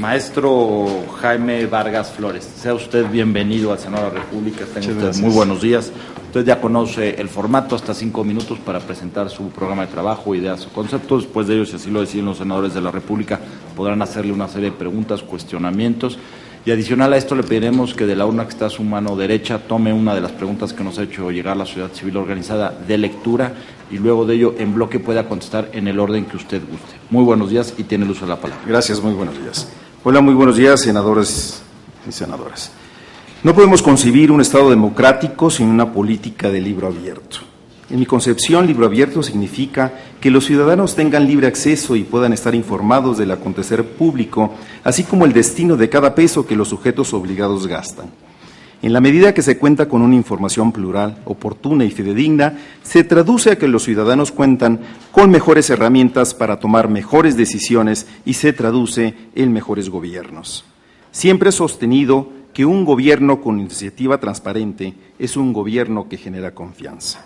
Maestro Jaime Vargas Flores, sea usted bienvenido al Senado de la República. Tenga usted muy buenos días. Usted ya conoce el formato, hasta 5 minutos para presentar su programa de trabajo, ideas o conceptos. Después de ello, si así lo deciden los senadores de la República, podrán hacerle una serie de preguntas, cuestionamientos. Y adicional a esto le pediremos que de la urna que está a su mano derecha tome una de las preguntas que nos ha hecho llegar la sociedad civil organizada de lectura y luego de ello en bloque pueda contestar en el orden que usted guste. Muy buenos días y tiene el uso de la palabra. Gracias, muy buenos días. Hola, muy buenos días, senadores y senadoras. No podemos concebir un Estado democrático sin una política de libro abierto. En mi concepción, libro abierto significa que los ciudadanos tengan libre acceso y puedan estar informados del acontecer público, así como el destino de cada peso que los sujetos obligados gastan. En la medida que se cuenta con una información plural, oportuna y fidedigna, se traduce a que los ciudadanos cuentan con mejores herramientas para tomar mejores decisiones y se traduce en mejores gobiernos. Siempre he sostenido que un gobierno con iniciativa transparente es un gobierno que genera confianza.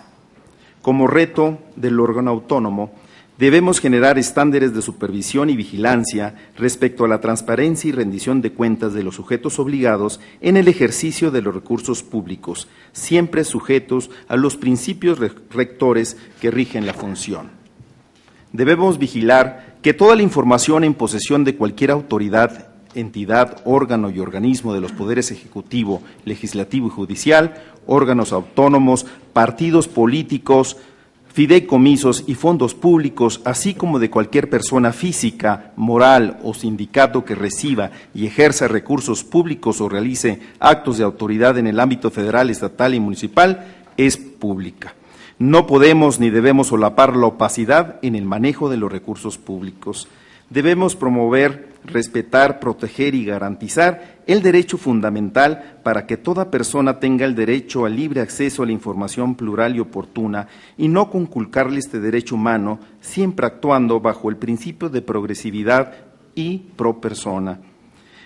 Como reto del órgano autónomo, debemos generar estándares de supervisión y vigilancia respecto a la transparencia y rendición de cuentas de los sujetos obligados en el ejercicio de los recursos públicos, siempre sujetos a los principios rectores que rigen la función. Debemos vigilar que toda la información en posesión de cualquier autoridad, entidad, órgano y organismo de los poderes ejecutivo, legislativo y judicial, órganos autónomos, partidos políticos, fideicomisos y fondos públicos, así como de cualquier persona física, moral o sindicato que reciba y ejerza recursos públicos o realice actos de autoridad en el ámbito federal, estatal y municipal, es pública. No podemos ni debemos solapar la opacidad en el manejo de los recursos públicos. Debemos promover, respetar, proteger y garantizar el derecho fundamental para que toda persona tenga el derecho al libre acceso a la información plural y oportuna y no conculcarle este derecho humano, siempre actuando bajo el principio de progresividad y pro persona.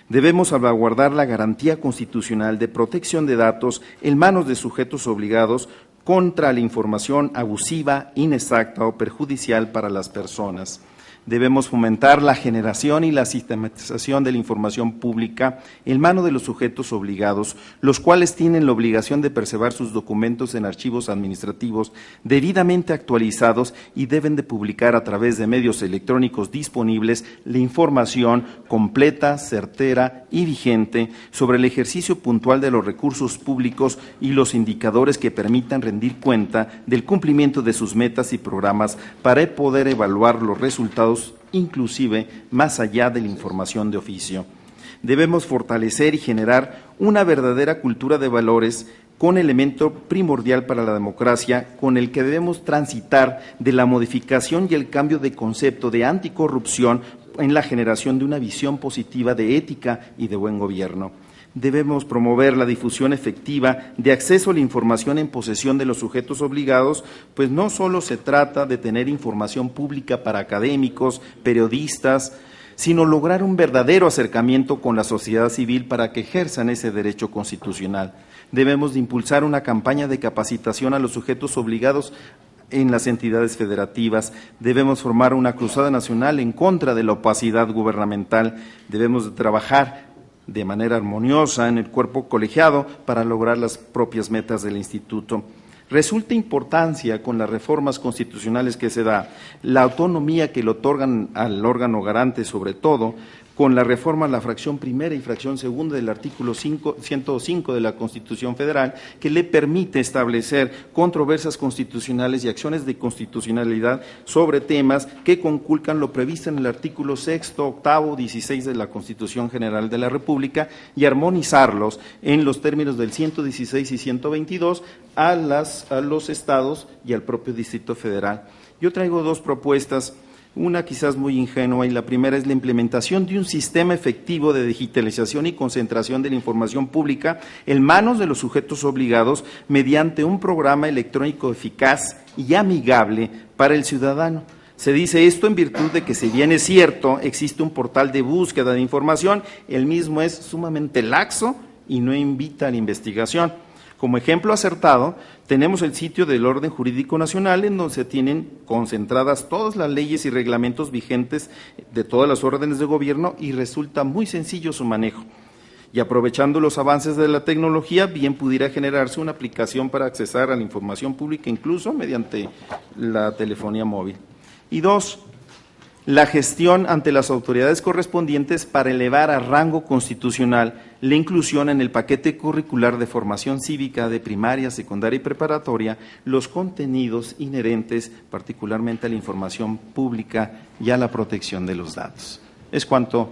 Debemos salvaguardar la garantía constitucional de protección de datos en manos de sujetos obligados contra la información abusiva, inexacta o perjudicial para las personas. Debemos fomentar la generación y la sistematización de la información pública en manos de los sujetos obligados, los cuales tienen la obligación de preservar sus documentos en archivos administrativos debidamente actualizados y deben de publicar a través de medios electrónicos disponibles la información completa, certera y vigente sobre el ejercicio puntual de los recursos públicos y los indicadores que permitan rendir cuenta del cumplimiento de sus metas y programas para poder evaluar los resultados inclusive más allá de la información de oficio. Debemos fortalecer y generar una verdadera cultura de valores con elemento primordial para la democracia, con el que debemos transitar de la modificación y el cambio de concepto de anticorrupción en la generación de una visión positiva de ética y de buen gobierno. Debemos promover la difusión efectiva de acceso a la información en posesión de los sujetos obligados, pues no solo se trata de tener información pública para académicos, periodistas, sino lograr un verdadero acercamiento con la sociedad civil para que ejerzan ese derecho constitucional. Debemos de impulsar una campaña de capacitación a los sujetos obligados en las entidades federativas. Debemos formar una cruzada nacional en contra de la opacidad gubernamental. Debemos de trabajar de manera armoniosa en el cuerpo colegiado para lograr las propias metas del instituto. Resulta importancia con las reformas constitucionales que se da, la autonomía que le otorgan al órgano garante, sobre todo con la reforma a la fracción primera y fracción segunda del artículo 105 de la Constitución Federal, que le permite establecer controversias constitucionales y acciones de constitucionalidad sobre temas que conculcan lo previsto en el artículo 6, 8, 16 de la Constitución General de la República y armonizarlos en los términos del 116 y 122 a los estados y al propio Distrito Federal. Yo traigo dos propuestas. Una quizás muy ingenua y la primera es la implementación de un sistema efectivo de digitalización y concentración de la información pública en manos de los sujetos obligados mediante un programa electrónico eficaz y amigable para el ciudadano. Se dice esto en virtud de que, si bien es cierto, existe un portal de búsqueda de información, el mismo es sumamente laxo y no invita a la investigación. Como ejemplo acertado, tenemos el sitio del Orden Jurídico Nacional, en donde se tienen concentradas todas las leyes y reglamentos vigentes de todas las órdenes de gobierno y resulta muy sencillo su manejo. Y aprovechando los avances de la tecnología, bien pudiera generarse una aplicación para accesar a la información pública, incluso mediante la telefonía móvil. Y dos, la gestión ante las autoridades correspondientes para elevar a rango constitucional la inclusión en el paquete curricular de formación cívica de primaria, secundaria y preparatoria, los contenidos inherentes particularmente a la información pública y a la protección de los datos. Es cuanto,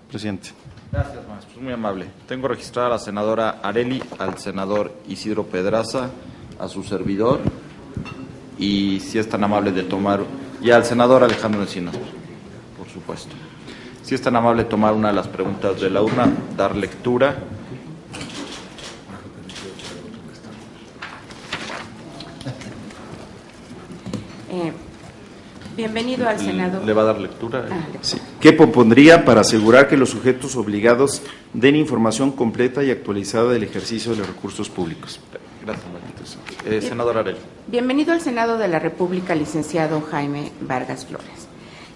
presidente. Gracias, maestro, muy amable. Tengo registrada a la senadora Areli, al senador Isidro Pedraza, a su servidor, y si es tan amable de tomar, y al senador Alejandro Encinas, por supuesto. Si es tan amable de tomar una de las preguntas de la urna, dar lectura. Bienvenido al Senado. ¿Le va a dar lectura? Sí. ¿Qué propondría para asegurar que los sujetos obligados den información completa y actualizada del ejercicio de los recursos públicos? Gracias, maestro. Senador Areli. Bienvenido al Senado de la República, licenciado Jaime Vargas Flores.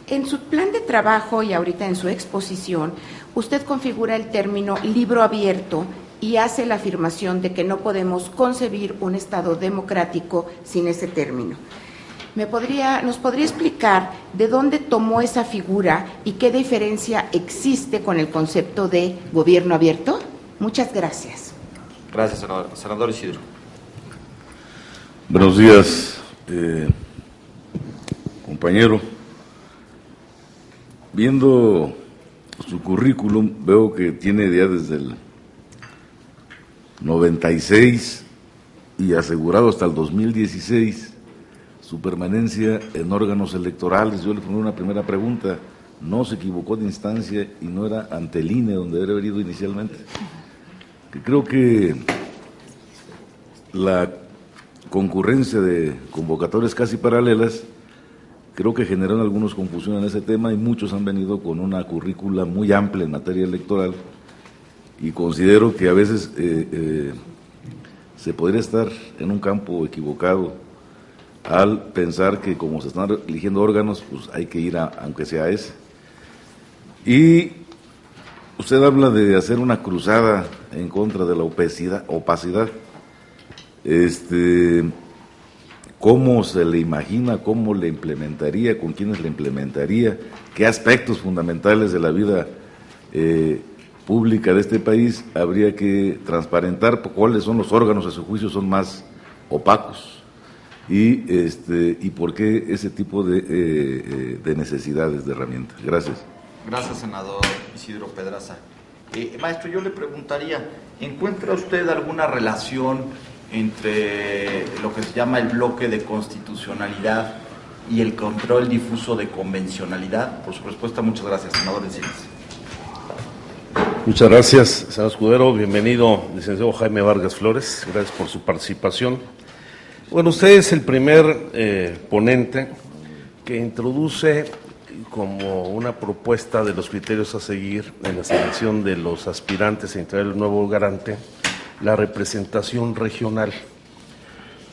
En su plan de trabajo y ahorita en su exposición, usted configura el término libro abierto y hace la afirmación de que no podemos concebir un Estado democrático sin ese término. ¿Nos podría explicar de dónde tomó esa figura y qué diferencia existe con el concepto de gobierno abierto? Muchas gracias. Gracias, senador. Senador Isidro. Buenos días, compañero. Viendo su currículum, veo que tiene ya desde el 96 y asegurado hasta el 2016 su permanencia en órganos electorales. Yo le pongo una primera pregunta: ¿no se equivocó de instancia y no era ante el INE donde debe haber ido inicialmente? Que creo que la concurrencia de convocatorias casi paralelas creo que generaron algunos confusión en ese tema, y muchos han venido con una currícula muy amplia en materia electoral, y considero que a veces se podría estar en un campo equivocado al pensar que como se están eligiendo órganos, pues hay que ir aunque sea ese. Y usted habla de hacer una cruzada en contra de la opacidad. ¿Cómo se le imagina, cómo le implementaría, con quiénes le implementaría, qué aspectos fundamentales de la vida pública de este país habría que transparentar, cuáles son los órganos a su juicio son más opacos y por qué ese tipo de necesidades de herramientas? Gracias. Gracias, senador Isidro Pedraza. Maestro, yo le preguntaría, ¿encuentra usted alguna relación entre lo que se llama el bloque de constitucionalidad y el control difuso de convencionalidad? Por su respuesta, muchas gracias, senador Encinas. Muchas gracias, senador Escudero. Bienvenido, licenciado Jaime Vargas Flores. Gracias por su participación. Bueno, usted es el primer ponente que introduce como una propuesta de los criterios a seguir en la selección de los aspirantes a integrar el nuevo garante la representación regional.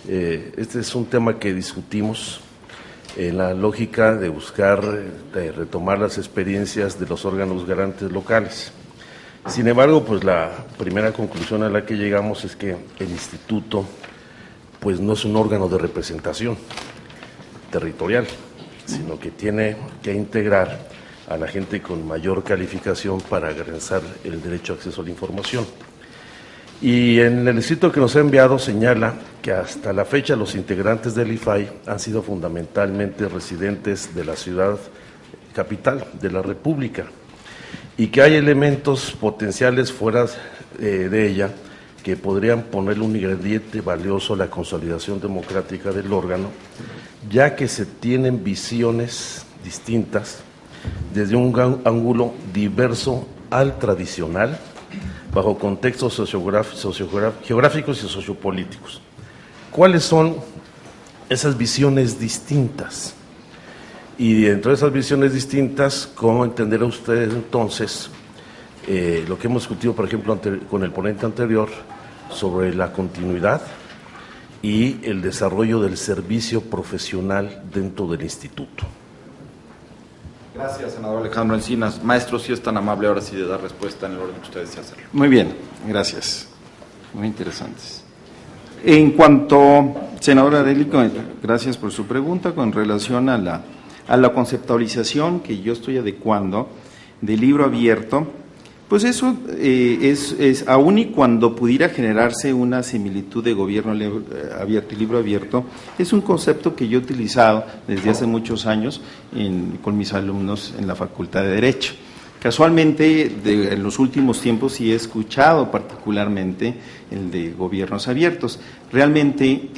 Este es un tema que discutimos en la lógica de buscar retomar las experiencias de los órganos garantes locales. Sin embargo, pues la primera conclusión a la que llegamos es que el instituto pues no es un órgano de representación territorial, sino que tiene que integrar a la gente con mayor calificación para garantizar el derecho a acceso a la información. Y en el escrito que nos ha enviado señala que hasta la fecha los integrantes del IFAI han sido fundamentalmente residentes de la ciudad capital de la República y que hay elementos potenciales fuera de ella que podrían ponerle un ingrediente valioso a la consolidación democrática del órgano, ya que se tienen visiones distintas desde un ángulo diverso al tradicional, bajo contextos geográficos y sociopolíticos. ¿Cuáles son esas visiones distintas? Y dentro de esas visiones distintas, ¿cómo entenderá usted entonces lo que hemos discutido, por ejemplo, con el ponente anterior, sobre la continuidad y el desarrollo del servicio profesional dentro del instituto. Gracias, senador Alejandro Encinas. Maestro, si es tan amable ahora sí de dar respuesta en el orden que usted desea hacerlo. Muy bien, gracias. Muy interesantes. En cuanto, senadora Arely, gracias por su pregunta con relación a la conceptualización que yo estoy adecuando del libro abierto. Pues eso es aún y cuando pudiera generarse una similitud de gobierno abierto y libro abierto, es un concepto que yo he utilizado desde hace muchos años con mis alumnos en la Facultad de Derecho. Casualmente, en los últimos tiempos sí he escuchado particularmente el de gobiernos abiertos. Realmente,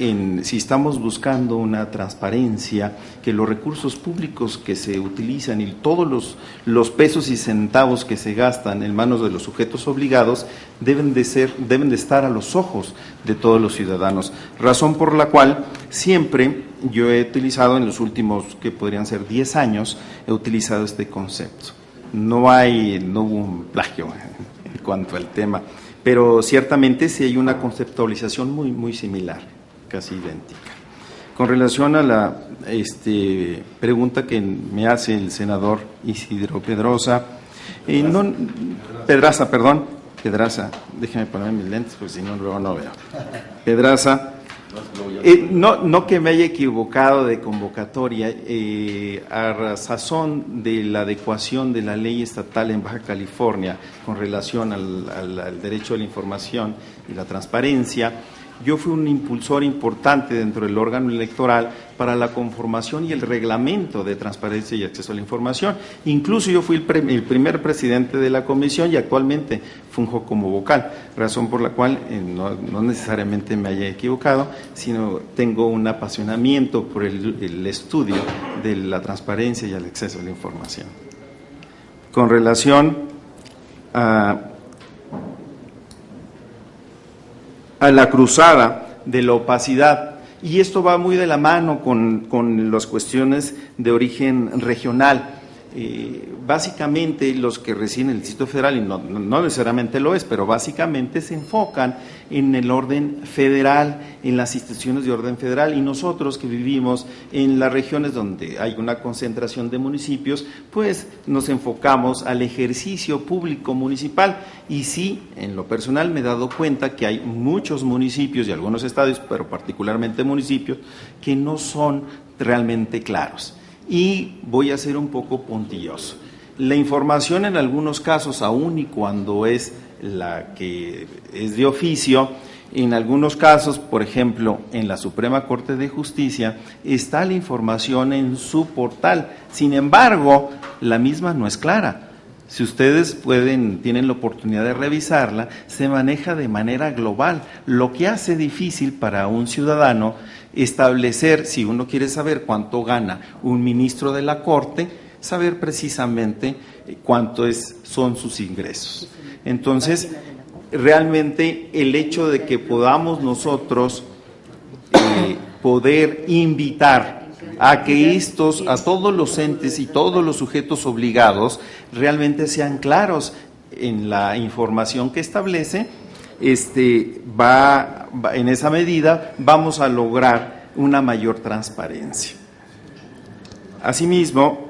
si estamos buscando una transparencia, que los recursos públicos que se utilizan y todos los pesos y centavos que se gastan en manos de los sujetos obligados deben de estar a los ojos de todos los ciudadanos. Razón por la cual siempre yo he utilizado, en los últimos, que podrían ser 10 años, he utilizado este concepto. No hubo un plagio en cuanto al tema, pero ciertamente sí hay una conceptualización muy, muy similar, casi idéntica. Con relación a la pregunta que me hace el senador Isidro Pedraza, déjeme ponerme mis lentes porque si no luego no veo. Pedraza. No que me haya equivocado de convocatoria, a razón de la adecuación de la ley estatal en Baja California con relación al derecho a la información y la transparencia, yo fui un impulsor importante dentro del órgano electoral para la conformación y el reglamento de transparencia y acceso a la información. Incluso yo fui el primer presidente de la comisión y actualmente funjo como vocal, razón por la cual no necesariamente me haya equivocado, sino tengo un apasionamiento por el estudio de la transparencia y el acceso a la información. Con relación a la cruzada de la opacidad, y esto va muy de la mano con las cuestiones de origen regional. Básicamente los que residen en el Distrito Federal, y no necesariamente lo es, pero básicamente se enfocan en el orden federal, en las instituciones de orden federal, y nosotros que vivimos en las regiones donde hay una concentración de municipios, pues nos enfocamos al ejercicio público municipal. Y sí, en lo personal me he dado cuenta que hay muchos municipios y algunos estados, pero particularmente municipios, que no son realmente claros. Y voy a ser un poco puntilloso. La información en algunos casos, aun y cuando es la que es de oficio, en algunos casos, por ejemplo, en la Suprema Corte de Justicia, está la información en su portal. Sin embargo, la misma no es clara. Si ustedes tienen la oportunidad de revisarla, se maneja de manera global, lo que hace difícil para un ciudadano establecer, si uno quiere saber cuánto gana un ministro de la Corte, saber precisamente cuánto son sus ingresos. Entonces, realmente el hecho de que podamos nosotros poder invitar a que a todos los entes y todos los sujetos obligados realmente sean claros en la información que establece, en esa medida vamos a lograr una mayor transparencia. Asimismo,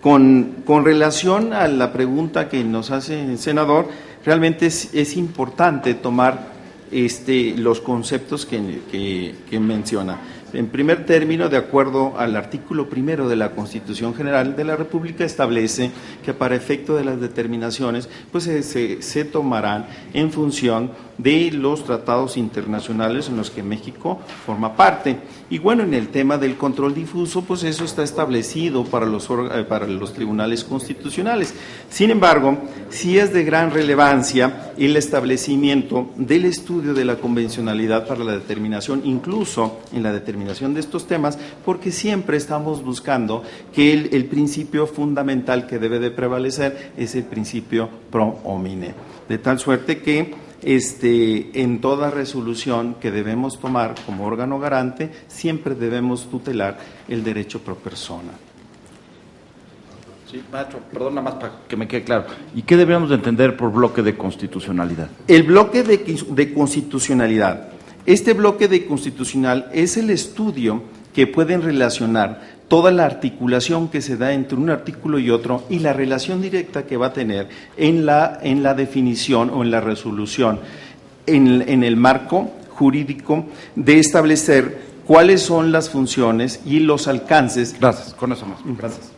con relación a la pregunta que nos hace el senador, realmente es importante tomar los conceptos que menciona. En primer término, de acuerdo al artículo 1 de la Constitución General de la República, establece que para efecto de las determinaciones pues se tomarán en función de los tratados internacionales en los que México forma parte. Y bueno, en el tema del control difuso, pues eso está establecido para los tribunales constitucionales. Sin embargo, sí es de gran relevancia el establecimiento del estudio de la convencionalidad para la determinación, incluso en la determinación de estos temas, porque siempre estamos buscando que el principio fundamental que debe de prevalecer es el principio pro homine, de tal suerte que en toda resolución que debemos tomar como órgano garante, siempre debemos tutelar el derecho pro persona. Sí, maestro, perdón, nada más para que me quede claro. ¿Y qué deberíamos de entender por bloque de constitucionalidad? El bloque de constitucionalidad. Este bloque de constitucional es el estudio que pueden relacionar toda la articulación que se da entre un artículo y otro y la relación directa que va a tener en la definición o en la resolución, en el marco jurídico de establecer cuáles son las funciones y los alcances. Gracias, con eso más. Gracias.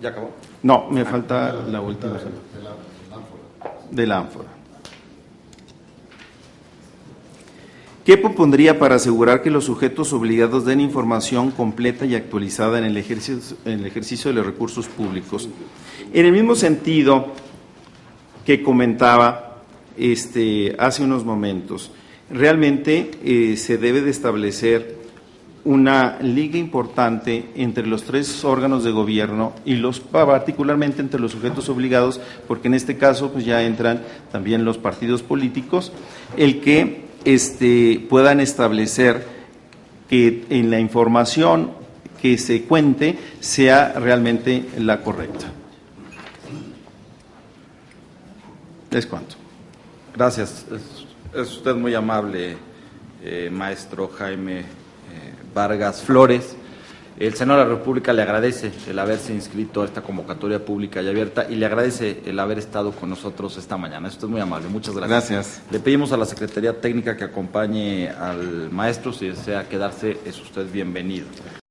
¿Ya acabó? No, me falta la última. De la ánfora. ¿Qué propondría para asegurar que los sujetos obligados den información completa y actualizada en el ejercicio de los recursos públicos? En el mismo sentido que comentaba hace unos momentos, realmente se debe de establecer una liga importante entre los tres órganos de gobierno y particularmente entre los sujetos obligados, porque en este caso pues ya entran también los partidos políticos, el que puedan establecer que en la información que se cuente sea realmente la correcta. ¿Es cuánto? Gracias. Es usted muy amable, maestro Jaime Vargas Flores. El Senado de la República le agradece el haberse inscrito a esta convocatoria pública y abierta y le agradece el haber estado con nosotros esta mañana. Esto es muy amable. Muchas gracias. Gracias. Le pedimos a la Secretaría Técnica que acompañe al maestro. Si desea quedarse, es usted bienvenido.